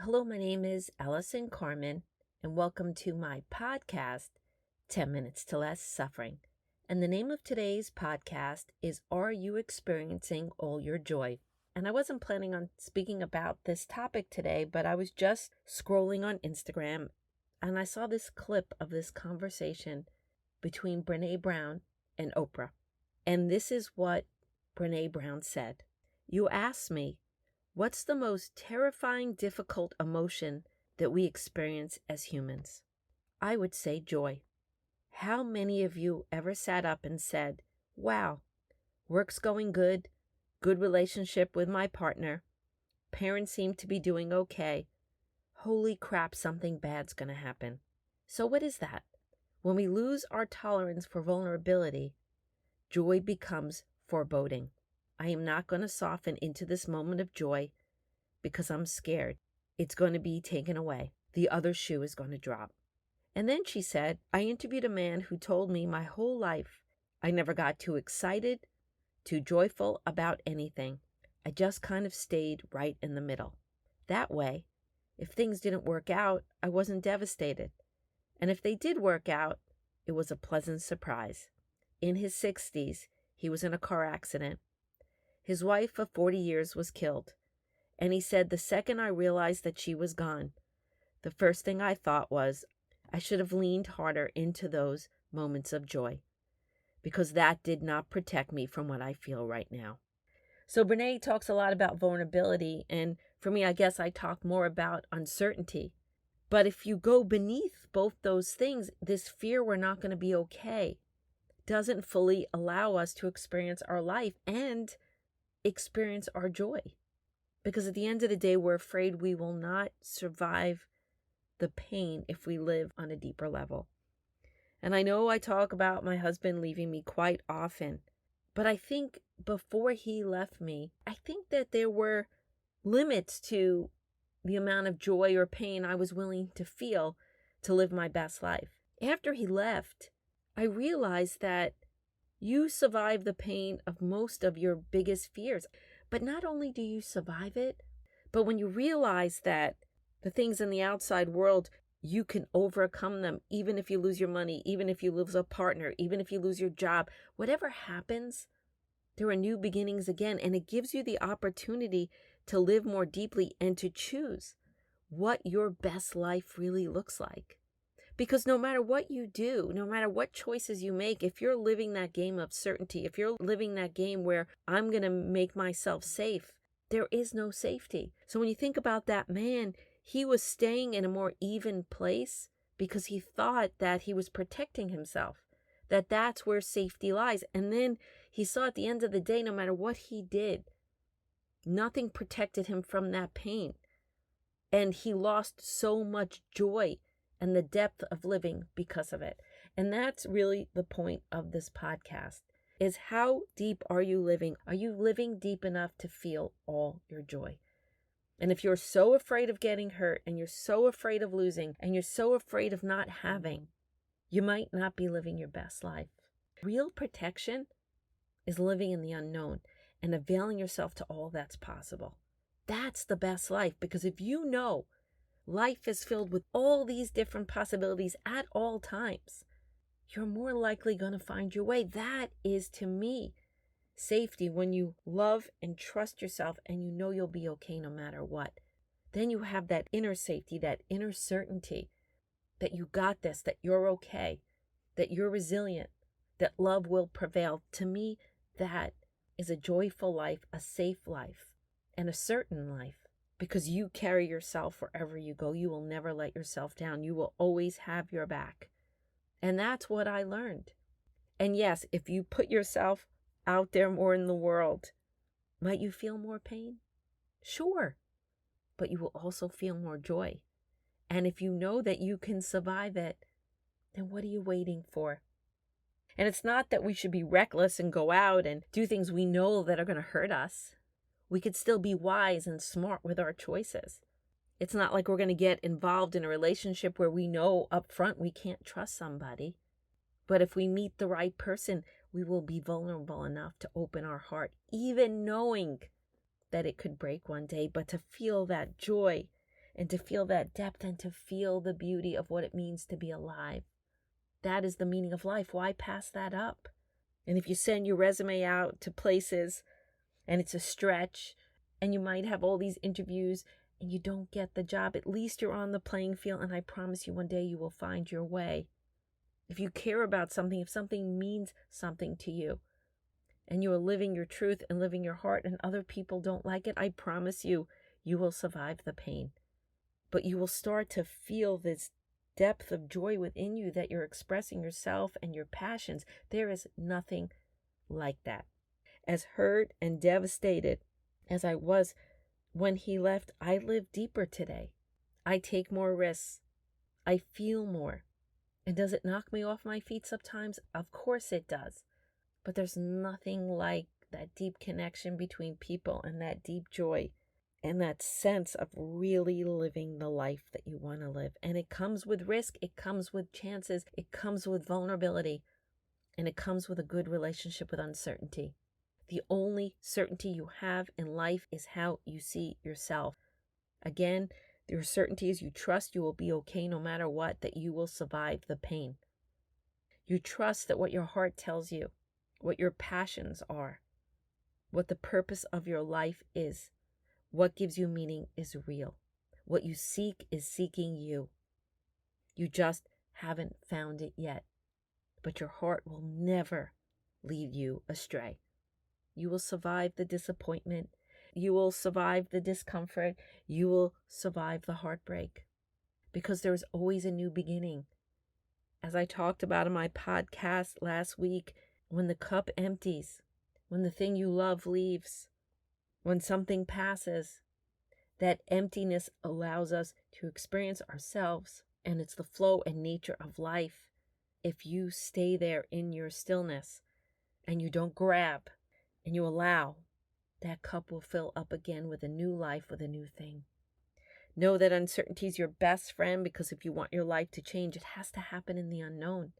Hello, my name is Allison Carmen, and welcome to my podcast, 10 Minutes to Less Suffering. And the name of today's podcast is Are You Experiencing All Your Joy? And I wasn't planning on speaking about this topic today, but I was just scrolling on Instagram and I saw this clip of this conversation between Brené Brown and Oprah. And this is what Brené Brown said. You asked me, what's the most terrifying, difficult emotion that we experience as humans? I would say joy. How many of you ever sat up and said, wow, work's going good, good relationship with my partner, parents seem to be doing okay, holy crap, something bad's going to happen. So what is that? When we lose our tolerance for vulnerability, joy becomes foreboding. I am not going to soften into this moment of joy because I'm scared. It's going to be taken away. The other shoe is going to drop. And then she said, I interviewed a man who told me my whole life I never got too excited, too joyful about anything. I just kind of stayed right in the middle. That way, if things didn't work out, I wasn't devastated. And if they did work out, it was a pleasant surprise. In his 60s, he was in a car accident. His wife of 40 years was killed. And he said, the second I realized that she was gone, the first thing I thought was, I should have leaned harder into those moments of joy, because that did not protect me from what I feel right now. So Brené talks a lot about vulnerability, and for me, I guess I talk more about uncertainty. But if you go beneath both those things, this fear we're not going to be okay doesn't fully allow us to experience our life and experience our joy. Because at the end of the day, we're afraid we will not survive the pain if we live on a deeper level. And I know I talk about my husband leaving me quite often, but I think before he left me, I think that there were limits to the amount of joy or pain I was willing to feel to live my best life. After he left, I realized that you survive the pain of most of your biggest fears. But not only do you survive it, but when you realize that the things in the outside world, you can overcome them, even if you lose your money, even if you lose a partner, even if you lose your job, whatever happens, there are new beginnings again. And it gives you the opportunity to live more deeply and to choose what your best life really looks like. Because no matter what you do, no matter what choices you make, if you're living that game of certainty, if you're living that game where I'm going to make myself safe, there is no safety. So when you think about that man, he was staying in a more even place because he thought that he was protecting himself, that that's where safety lies. And then he saw at the end of the day, no matter what he did, nothing protected him from that pain. And he lost so much joy and the depth of living because of it. And that's really the point of this podcast, is how deep are you living? Are you living deep enough to feel all your joy? And if you're so afraid of getting hurt and you're so afraid of losing and you're so afraid of not having, you might not be living your best life. Real protection is living in the unknown and availing yourself to all that's possible. That's the best life, because if you know life is filled with all these different possibilities at all times, you're more likely going to find your way. That is, to me, safety, when you love and trust yourself and you know you'll be okay no matter what. Then you have that inner safety, that inner certainty that you got this, that you're okay, that you're resilient, that love will prevail. To me, that is a joyful life, a safe life, and a certain life. Because you carry yourself wherever you go. You will never let yourself down. You will always have your back. And that's what I learned. And yes, if you put yourself out there more in the world, might you feel more pain? Sure. But you will also feel more joy. And if you know that you can survive it, then what are you waiting for? And it's not that we should be reckless and go out and do things we know that are going to hurt us. We could still be wise and smart with our choices. It's not like we're going to get involved in a relationship where we know up front we can't trust somebody. But if we meet the right person, we will be vulnerable enough to open our heart, even knowing that it could break one day, but to feel that joy and to feel that depth and to feel the beauty of what it means to be alive. That is the meaning of life. Why pass that up? And if you send your resume out to places and it's a stretch and you might have all these interviews and you don't get the job, at least you're on the playing field, and I promise you one day you will find your way. If you care about something, if something means something to you, and you are living your truth and living your heart and other people don't like it, I promise you, you will survive the pain. But you will start to feel this depth of joy within you that you're expressing yourself and your passions. There is nothing like that. As hurt and devastated as I was when he left, I live deeper today. I take more risks. I feel more. And does it knock me off my feet sometimes? Of course it does. But there's nothing like that deep connection between people and that deep joy and that sense of really living the life that you want to live. And it comes with risk. It comes with chances. It comes with vulnerability. And it comes with a good relationship with uncertainty. The only certainty you have in life is how you see yourself. Again, your certainty is you trust you will be okay no matter what, that you will survive the pain. You trust that what your heart tells you, what your passions are, what the purpose of your life is, what gives you meaning is real. What you seek is seeking you. You just haven't found it yet. But your heart will never lead you astray. You will survive the disappointment. You will survive the discomfort. You will survive the heartbreak. Because there is always a new beginning. As I talked about in my podcast last week, when the cup empties, when the thing you love leaves, when something passes, that emptiness allows us to experience ourselves, and it's the flow and nature of life. If you stay there in your stillness and you don't grab and you allow, that cup will fill up again with a new life, with a new thing. Know that uncertainty is your best friend, because if you want your life to change, it has to happen in the unknown.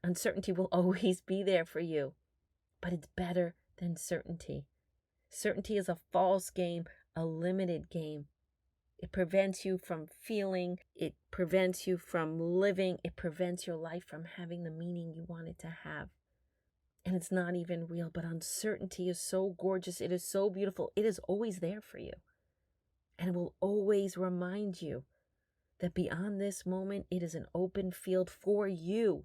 Uncertainty will always be there for you, but it's better than certainty. Certainty is a false game, a limited game. It prevents you from feeling, it prevents you from living, it prevents your life from having the meaning you want it to have. And it's not even real, but uncertainty is so gorgeous, it is so beautiful, it is always there for you. And it will always remind you that beyond this moment, it is an open field for you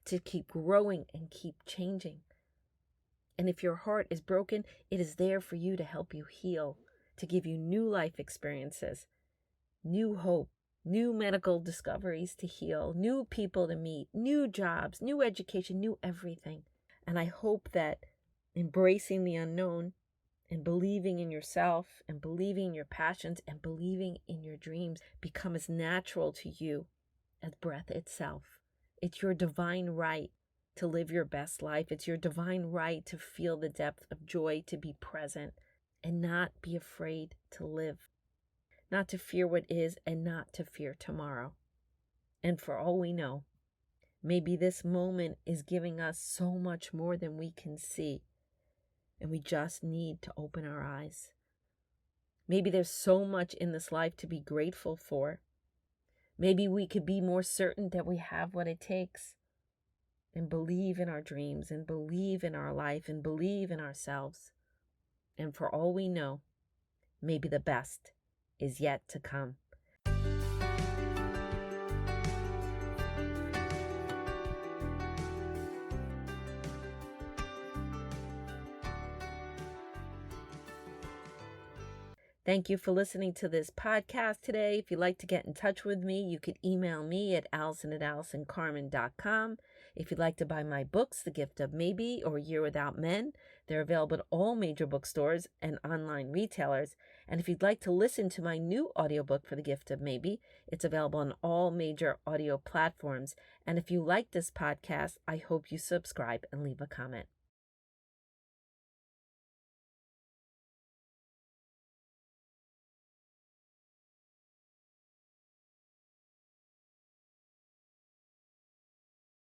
to keep growing and keep changing. And if your heart is broken, it is there for you to help you heal, to give you new life experiences, new hope, new medical discoveries to heal, new people to meet, new jobs, new education, new everything. And I hope that embracing the unknown and believing in yourself and believing in your passions and believing in your dreams become as natural to you as breath itself. It's your divine right to live your best life. It's your divine right to feel the depth of joy, to be present, and not be afraid to live. Not to fear what is and not to fear tomorrow. And for all we know, maybe this moment is giving us so much more than we can see. And we just need to open our eyes. Maybe there's so much in this life to be grateful for. Maybe we could be more certain that we have what it takes. And believe in our dreams, and believe in our life, and believe in ourselves. And for all we know, maybe the best is yet to come. Thank you for listening to this podcast today. If you'd like to get in touch with me, you could email me at allison@allisoncarmen.com. If you'd like to buy my books, The Gift of Maybe or A Year Without Men, they're available at all major bookstores and online retailers. And if you'd like to listen to my new audiobook for The Gift of Maybe, it's available on all major audio platforms. And if you like this podcast, I hope you subscribe and leave a comment.